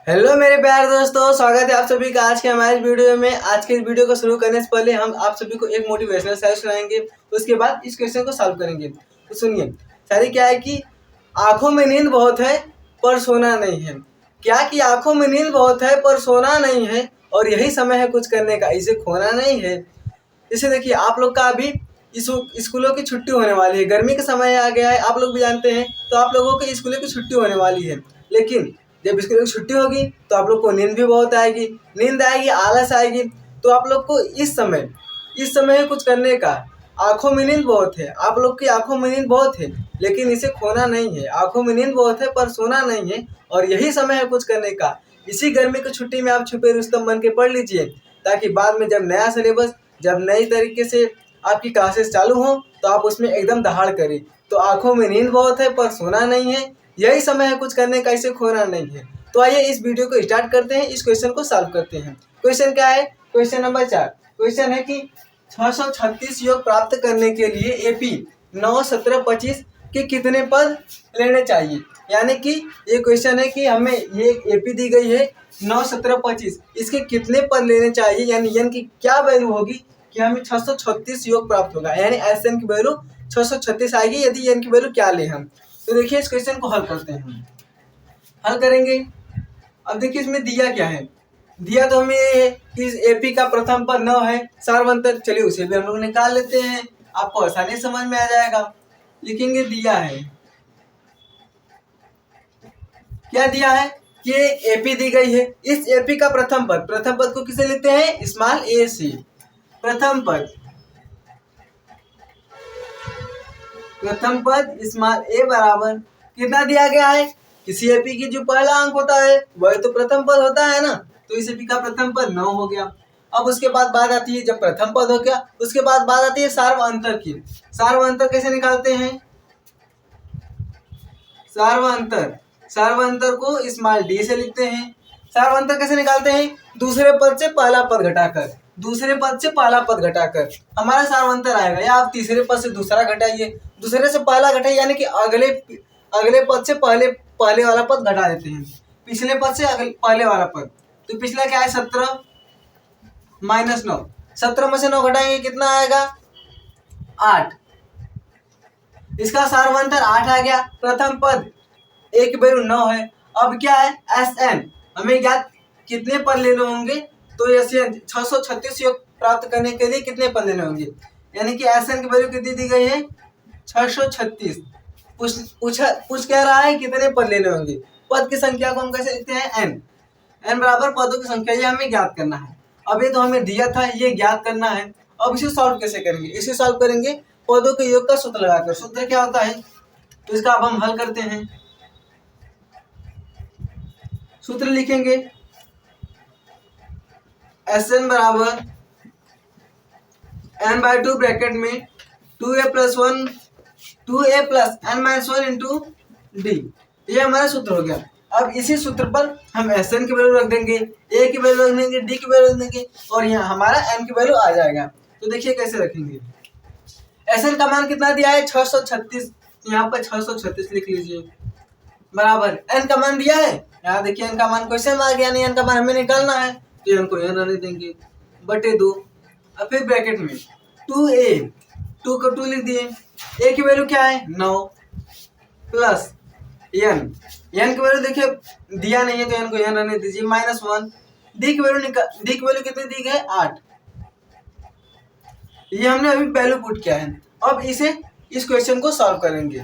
Hello मेरे प्यारे दोस्तों, स्वागत है आप सभी का आज के हमारे वीडियो में। आज के वीडियो को शुरू करने से पहले हम आप सभी को एक मोटिवेशनल शायरी सुनाएंगे। उसके बाद इस क्वेश्चन को सॉल्व करेंगे। तो सुनिए, शायरी क्या है कि आंखों में नींद बहुत है पर सोना नहीं है। क्या कि आंखों में नींद बहुत है पर सोना नहीं है, और यही समय है कुछ करने का, इसे खोना नहीं है। जैसे देखिए, आप लोग का अभी स्कूलों की छुट्टी होने वाली है, गर्मी का समय आ गया है, आप लोग भी जानते हैं। तो आप लोगों की स्कूलों की छुट्टी होने वाली है, लेकिन जब स्कूलों की छुट्टी होगी तो आप लोग को नींद भी बहुत आएगी, नींद आएगी, आलस आएगी। तो आप लोग को इस समय है कुछ करने का। आंखों में नींद बहुत है, आप लोग की आंखों में नींद बहुत है, लेकिन इसे खोना नहीं है। आंखों में नींद बहुत है पर सोना नहीं है, और यही समय है कुछ करने का। इसी गर्मी की छुट्टी में आप छुपे रुस्तम बन के पढ़ लीजिए, ताकि बाद में जब नया सिलेबस, जब नई तरीके से आपकी क्लासेस चालू हो तो आप उसमें एकदम दहाड़ करें। तो आंखों में नींद बहुत है पर सोना नहीं है, यही समय है कुछ करने का, इसे खोना नहीं है। तो आइए इस वीडियो को स्टार्ट करते हैं, इस क्वेश्चन को सॉल्व करते हैं। क्वेश्चन क्या है? Question number 4। क्वेश्चन है कि 636 योग प्राप्त करने के लिए एपी 9, 17, 25 के कितने पद लेने चाहिए। यानी कि ये क्वेश्चन है कि हमें ये एपी दी गई है 9, 17, 25, इसके कितने पद लेने चाहिए, यानी एन की क्या वैल्यू होगी कि हमें 636 योग प्राप्त होगा। यानी एस एन की वैल्यू 636 आएगी यदि एन की वैल्यू क्या ले हम। तो देखिए इस क्वेश्चन को हल करते हैं। हल करेंगे। अब देखिए इसमें दिया क्या है। दिया तो हमें ये है कि एपी का प्रथम पद 9 है, सार्वंतर। चलिए उसे भी हम लोग निकाल लेते हैं, आपको आसानी समझ में आ जाएगा। लिखेंगे दिया है, क्या दिया है कि एपी दी गई है। इस एपी का प्रथम पद को किसे लेते हैं? स्मॉल ए से। प्रथम पद स्मॉल ए बराबर कितना दिया गया है? किसी एपी की जो पहला अंक होता है वह तो प्रथम पद होता है ना। तो इस एपी का प्रथम पद 9 हो गया। अब उसके बाद बात आती है, जब प्रथम पद हो गया उसके बाद बात आती है सार्व अंतर की। सार्व अंतर कैसे निकालते हैं? सार्व अंतर को स्मॉल डी से लिखते हैं। सार्व अंतर कैसे निकालते हैं? दूसरे पद से पहला पद घटाकर हमारा सार्व अंतर आएगा। या आप तीसरे पद से दूसरा घटाइए, दूसरे से पहला घटाइए, यानी कि अगले पद से पहले वाला पद घटा देते हैं, पिछले पद से पहले वाला पद। तो पिछला क्या है? 17 माइनस 9। 17 में से 9 घटाएंगे कितना आएगा? 8। इसका सार्वंतर 8 आ गया। प्रथम पद ए की वैल्यू 9 है। अब क्या है? एस एन हमें ज्ञात कितने पद लेने होंगे। तो ऐसे 636 योग प्राप्त करने के लिए कितने पद लेने होंगे, यानी कि एस एन की वैल्यू कितनी दी गई है? 636। पूछ कह रहा है कितने पद लेने होंगे। पद की संख्या को हम कैसे लिखते हैं? एन बराबर पदों की संख्या, ये हमें ज्ञात करना है। अब ये तो हमें दिया था, ये ज्ञात करना है। अब इसे सॉल्व कैसे करेंगे? इसे सॉल्व करेंगे पदों के योग का सूत्र लगाकर। सूत्र क्या होता है? तो इसका अब हम हल करते हैं। सूत्र लिखेंगे एस एन बराबर एन बाई 2 ब्रैकेट में 2a प्लस एन माइनस 1 इंटू डी। ये हमारा सूत्र हो गया। अब इसी सूत्र पर हम एस एन की वैल्यू रख देंगे, ए की वैल्यू रख देंगे, डी की वैल्यू रख देंगे, और यहाँ हमारा एन की वैल्यू आ जाएगा। तो देखिए कैसे रखेंगे। एस एन का मान कितना दिया है? 636। यहाँ पर 636 लिख लीजिए बराबर एन का मान दिया है। यहाँ देखिए एन का मान क्वेश्चन में आ गया, नहीं एन का मान हमें निकालना है, तो एन को यहाँ रहने देंगे बटे 2। अब फिर ब्रैकेट में 2a, 2 को 2 लिख दिए। ए की वैल्यू क्या है? 9 प्लस एन की वैल्यू देखिए दिया नहीं है तो एन को यहाँ रहने दीजिए माइनस 1। डी की वैल्यू कितनी दी गई? 8। ये हमने अभी वैल्यू पुट किया है। अब इस क्वेश्चन को सॉल्व करेंगे।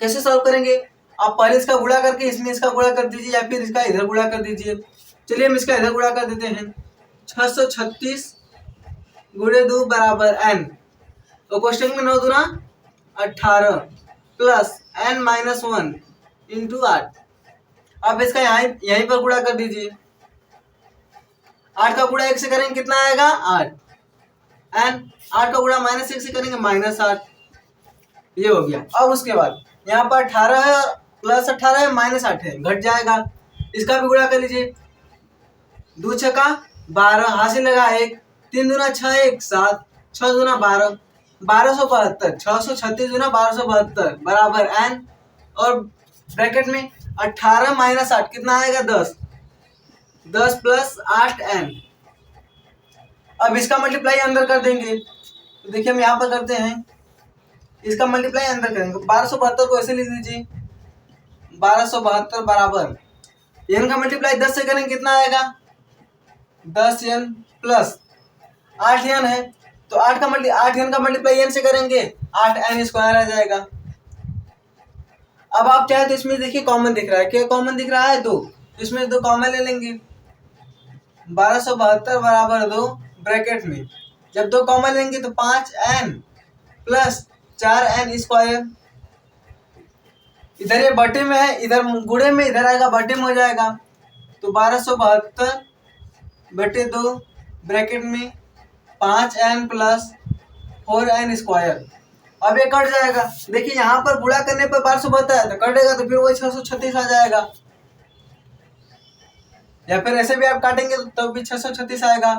कैसे सॉल्व करेंगे? आप पहले इसका गुणा करके इसमें इसका गुणा कर दीजिए, या फिर इसका इधर गुणा कर दीजिए। चलिए हम इसका इधर गुणा कर देते हैं। 636 गुणे 2 बराबर एन, तो क्वेश्चन में 9 दूना 18 प्लस एन माइनस 1 इंटू 8। आप इसका यहीं पर गुणा कर दीजिए। 8 का गुणा 1 से करेंगे कितना आएगा? 8। एन 8 का गुणा माइनस 1 से करेंगे माइनस 8। ये हो गया। अब उसके बाद यहाँ पर 18 है और प्लस 18 है, माइनस 8 है, घट जाएगा। इसका भी गुणा कर लीजिए। 2 छक्का 12, हाथ से लगा 1, 3 दूना 6, 1 7, 6 दूना 12, 1272। 636 दूना 1272 बराबर एन, और ब्रैकेट में 18 माइनस 8 कितना आएगा? 10। 10 प्लस 8n। अब इसका मल्टीप्लाई अंदर कर देंगे, तो देखिए हम यहाँ पर करते हैं, इसका मल्टीप्लाई अंदर करेंगे। 1272 को ऐसे लिख दीजिए, 1272 बराबर n का मल्टीप्लाई 10 से करेंगे कितना आएगा, 10n प्लस 8n है, तो 8n का मल्टीप्लाई n से करेंगे 8n स्क्वायर आ जाएगा। अब आप चाहे तो इसमें देखिए कॉमन दिख रहा है, क्या कॉमन दिख रहा है, 2, इसमें 2 कॉमन ले लेंगे। 1272 बराबर 2 ब्रैकेट में जब 2 कॉमन लेंगे तो 5n प्लस 4n स्क्वायर। इधर ये बटे में है, इधर गुणे में, इधर आएगा बटे में हो जाएगा, तो 1272 बटे 2 ब्रैकेट में 5n प्लस 4n स्क्वायर। अब ये कट जाएगा, देखिए यहाँ पर गुणा करने पर 1272 है तो कटेगा, तो फिर वही 636 आ जाएगा, या फिर ऐसे भी आप काटेंगे तो भी 636 आएगा,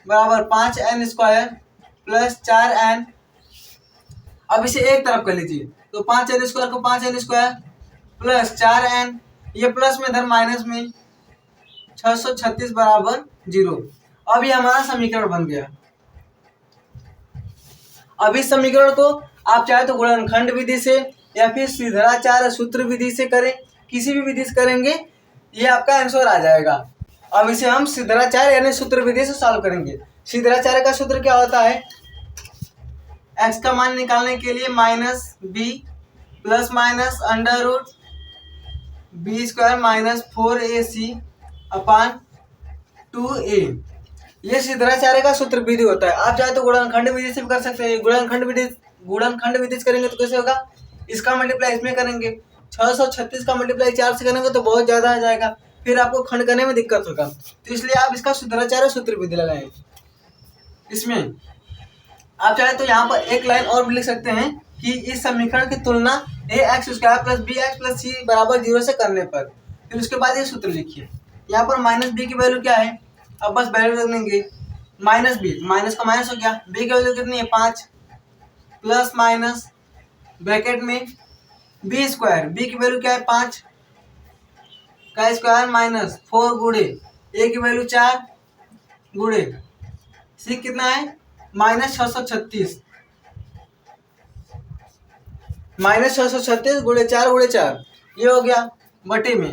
बराबर 5n स्क्वायर प्लस 4n। अब इसे एक तरफ कर लीजिए, तो 5n स्क्वायर को 5n स्क्वायर प्लस 4n, ये प्लस में इधर माइनस में 636 बराबर 0। अब ये हमारा समीकरण बन गया। अब इस समीकरण को आप चाहे तो गुणनखंड विधि से या फिर सीधराचार्य सूत्र विधि से करें, किसी भी विधि से करेंगे ये आपका आंसर आ जाएगा। अब इसे हम सीधराचार्य यानी सूत्र विधि से सॉल्व करेंगे। सीधराचार्य का सूत्र क्या होता है, x का मान निकालने के लिए minus B plus minus under root B square minus 4ac upon 2a, ये सीधराचार्य का सूत्र विधि होता है। आप चाहे तो गुणनखंड विधि से भी कर सकते हैं। गुणनखंड विधि से करेंगे तो कैसे होगा, इसका मल्टीप्लाई इसमें करेंगे, 636 का मल्टीप्लाई 4 से करेंगे तो बहुत ज्यादा आ जाएगा, फिर आपको खंड करने में दिक्कत होगा, तो इसलिए आप इसका सीधराचार्य सूत्र विधि लगाएं। इसमें आप चाहे तो यहाँ पर एक लाइन और भी लिख सकते हैं कि इस समीकरण की तुलना ax square plus bx plus c बराबर 0 से करने पर, फिर उसके बाद ये सूत्र लिखिए। यहाँ पर माइनस बी की वैल्यू क्या है, अब बस वैल्यू रख लेंगे, माइनस बी, माइनस का माइनस हो गया, बी की वैल्यू कितनी है 5 प्लस माइनस ब्रैकेट में बी स्क्वायर, बी की वैल्यू क्या है 5 का स्क्वायर माइनस 4 गुणे ए की वैल्यू 4 गुणे सी कितना है माइनस 636, माइनस 636 गुणे 4 ये हो गया बटे में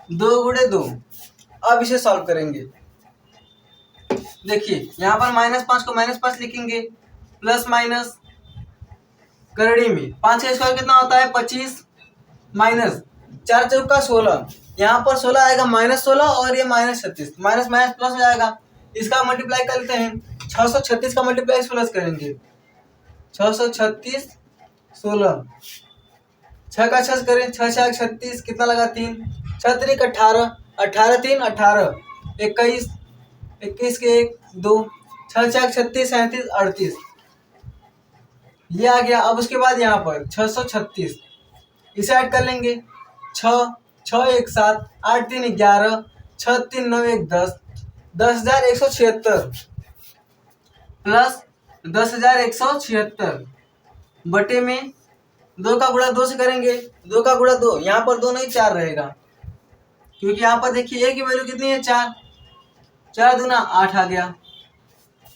2 गुणे 2। अब इसे सॉल्व करेंगे, देखिए यहाँ पर -5 को -5 लिखेंगे, प्लस माइनस करड़ी में 5 का स्क्वायर कितना होता है 25 माइनस 4 चौका 16, यहाँ पर 16 आएगा -16 और ये -36, माइनस माइनस प्लस हो जाएगा, इसका मल्टीप्लाई कर लेते हैं। 636 का मल्टीप्लाई प्लस करेंगे, 636 16, 6 का 6 करें, 6 6 36 कितना लगा 3, 6 3 18, 18 3 18, 21 21 के 1 2, 6 6 36 37 38, ये आ गया। अब उसके बाद यहाँ पर 636 इसे ऐड कर लेंगे, 6 6 1 7 8 3 11 6 3 9 1 10, 10,176 प्लस 10,176 बटे में 2 का गुणा 2 से करेंगे, 2 का गुणा 2, यहाँ पर 2 नहीं 4 रहेगा, क्योंकि यहाँ पर देखिए ए की वैल्यू कितनी है 4, 4 दूना 8 आ गया।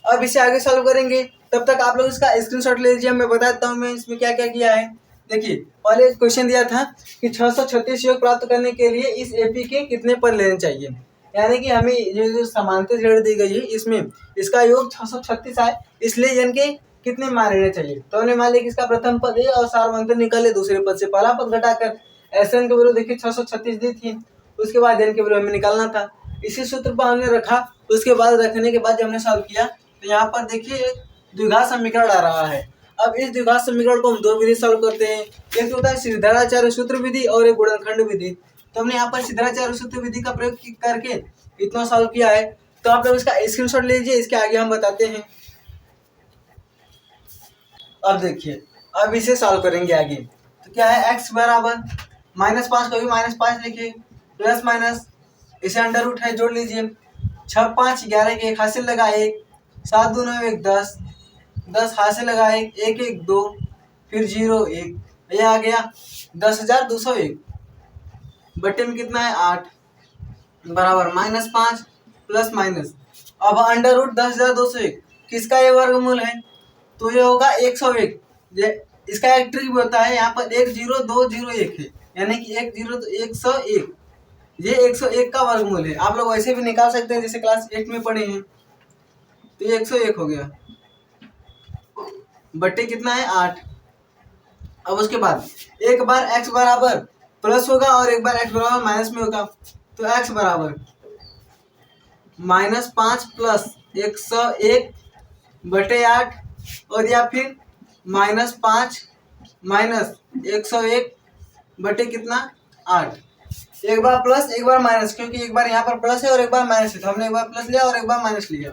अब इसे आगे सॉल्व करेंगे, तब तक आप लोग इसका स्क्रीनशॉट ले लीजिए, मैं बता देता हूँ मैं इसमें क्या क्या किया है। देखिए पहले क्वेश्चन दिया था कि 636 योग प्राप्त करने के लिए इस एपी के कितने पद लेने चाहिए, यानी कि हमें ये जो समांतर श्रेणी दी गई है इसमें इसका योग 636 आए, इसलिए एन के कितने मान लेने चाहिए। तो हमने मान लिया कि इसका प्रथम पद ए और सार्वंतर निकाले, दूसरे पद से पहला पद घटाकर एस एन के वैल्यू देखिए 636 दी थी, उसके बाद एन के वैल्यू हमें निकालना था, इसी सूत्र पर हमने रखा। उसके बाद रखने के बाद जब हमने सॉल्व किया तो यहाँ पर देखिए एक द्विघात समीकरण आ रहा है। अब इस द्विघात समीकरण को हम दो विधि सॉल्व करते हैं, एक होता है सीधराचार्य सूत्र विधि और एक गुणनखंड विधि। तो हमने यहाँ पर सीधराचार्य सूत्र विधि का प्रयोग करके इतना सॉल्व किया है, तो आप लोग इसका स्क्रीनशॉट लीजिए, इसके आगे हम बताते हैं। अब देखिए अब इसे सॉल्व करेंगे आगे, तो क्या है x बराबर -5 को भी -5 लिखिए, प्लस माइनस इसे अंडर रूट है जोड़ लीजिए, 6 5 11 के 1 हासिल लगा 1, 7 2 9 1 10, 10 हासिल लगा 1 1 1 2, फिर 0 1, ये आ गया 10,201, बटे में कितना है 8 बराबर -5 प्लस माइनस। अब अंडर रूट 10,201 किसका ये वर्गमूल है, तो ये होगा 101। इसका एक ट्रिक भी होता है, यहाँ पर 10201 है, यानी कि 10 तो 101, ये 101 का वर्गमूल है। आप लोग वैसे भी निकाल सकते हैं जैसे क्लास 8 में पढ़े हैं। तो ये 101 हो गया, बटे कितना है 8। अब उसके बाद एक बार x बराबर प्लस होगा और एक बार x बराबर माइनस में होगा, तो x बराबर -5 प्लस 101 बटे 8, और या फिर -5 माइनस 101 बटे कितना 8। एक बार प्लस एक बार माइनस, क्योंकि एक बार यहाँ पर प्लस है और एक बार माइनस है, तो हमने एक बार प्लस लिया और एक बार माइनस लिया।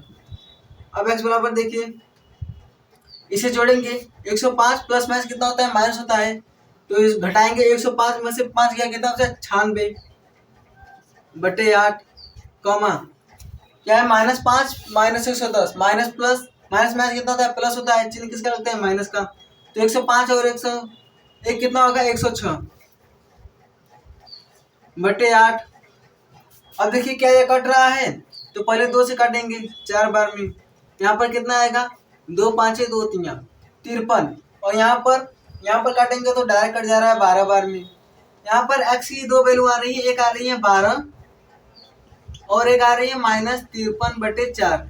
अब x बराबर देखिए, इसे जोड़ेंगे 105 प्लस माइनस कितना होता है माइनस होता है, तो इस घटाएंगे 105 में से 5 गया कितना होता है 96 बटे 8 कॉमा क्या है -5 minus 110 minus plus minus minus कितना होता है प्लस होता है, चिन्ह किसका लगता है माइनस का, तो 105 और 101 कितना होगा 106 बटे 8। अब देखिए क्या ये कट रहा है, तो पहले 2 से काटेंगे 4 बार में, यहाँ पर कितना आएगा 2 5 2 3 53, और यहाँ पर काटेंगे तो डायरेक्ट कट जा रहा है 12 बार में। यहाँ पर x की 2 वैल्यू आ रही है, एक आ रही है 12 और एक आ रही है -53 बटे 4।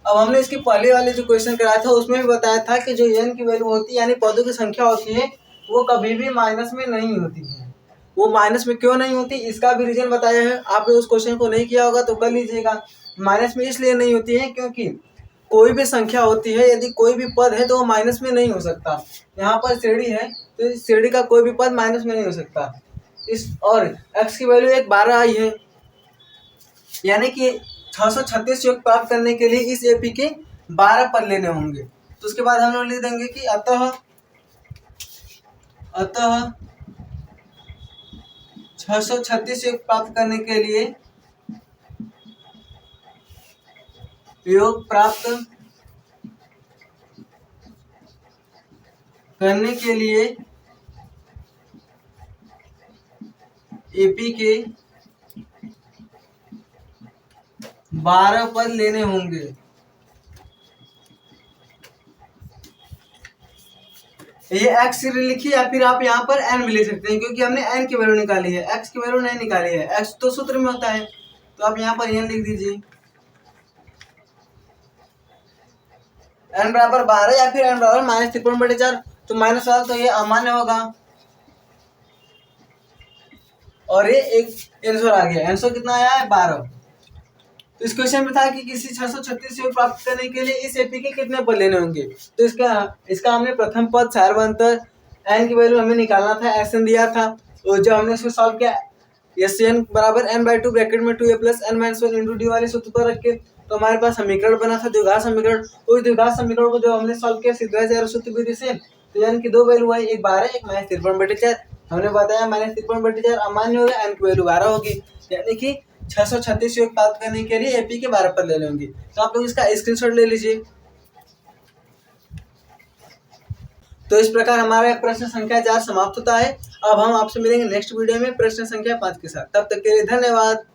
अब हमने इसके पहले वाले जो क्वेश्चन कराया था उसमें भी बताया था कि जो n की वैल्यू होती है यानी पदों की संख्या होती है वो कभी भी माइनस में नहीं होती है। वो माइनस में क्यों नहीं होती इसका भी रीजन बताया है, आप लोग उस क्वेश्चन को नहीं किया होगा तो कर लीजिएगा। माइनस में इसलिए नहीं होती है क्योंकि कोई भी संख्या होती है, यदि कोई भी पद है तो वो माइनस में नहीं हो सकता। यहाँ पर श्रेणी है तो इस श्रेणी का कोई भी पद माइनस में नहीं हो सकता। इस और x की वैल्यू एक 12 आई है, यानी कि 636 योग प्राप्त करने के लिए इस एपी के 12 पद लेने होंगे। तो उसके बाद हम लोग लिख देंगे कि अतः 636 योग प्राप्त करने के लिए योग प्राप्त करने के लिए एपी के 12 पद लेने होंगे। ये x लिखिए या फिर आप यहाँ पर n भी ले सकते हैं, क्योंकि हमने n की वैल्यू निकाली है, x की वैल्यू नहीं निकाली है। x तो सूत्र में होता है, तो आप यहाँ पर n लिख दीजिए। n बराबर 12 या फिर n बराबर -53 बटे 4, तो माइनस वाला तो ये अमान्य होगा और ये एक आंसर आ गया। आंसर कितना आया है 12। तो इस क्वेश्चन में था कि किसी 636 योग प्राप्त करने के लिए इस एपी के कितने पद लेने होंगे। तो इसका हमने प्रथम पद सारवंतर n की वैल्यू हमें निकालना था, एन दिया था, और जब हमने इसको सॉल्व किया एस एन बराबर n/2 ब्रैकेट में 2a + n-1 × d वाले सूत्र पर रख के, तो हमारे पास समीकरण बना था द्विघात समीकरण। उस द्विघात समीकरण को जब हमने सॉल्व किया सिद्धांत सूत्र विधि से, तो n की 2 वैल्यू आई, एक 12 एक -53 बटे 4। हमने बताया -53 बटे 4 अमान्य होगा, n की वैल्यू 12 होगी, यानी कि 636 योग प्राप्त करने के लिए एपी के 12 पद ले लेंगे। तो आप लोग इसका स्क्रीनशॉट ले लीजिए। तो इस प्रकार हमारा प्रश्न संख्या 4 समाप्त होता है। अब हम आपसे मिलेंगे नेक्स्ट वीडियो में प्रश्न संख्या 5 के साथ। तब तक के लिए धन्यवाद।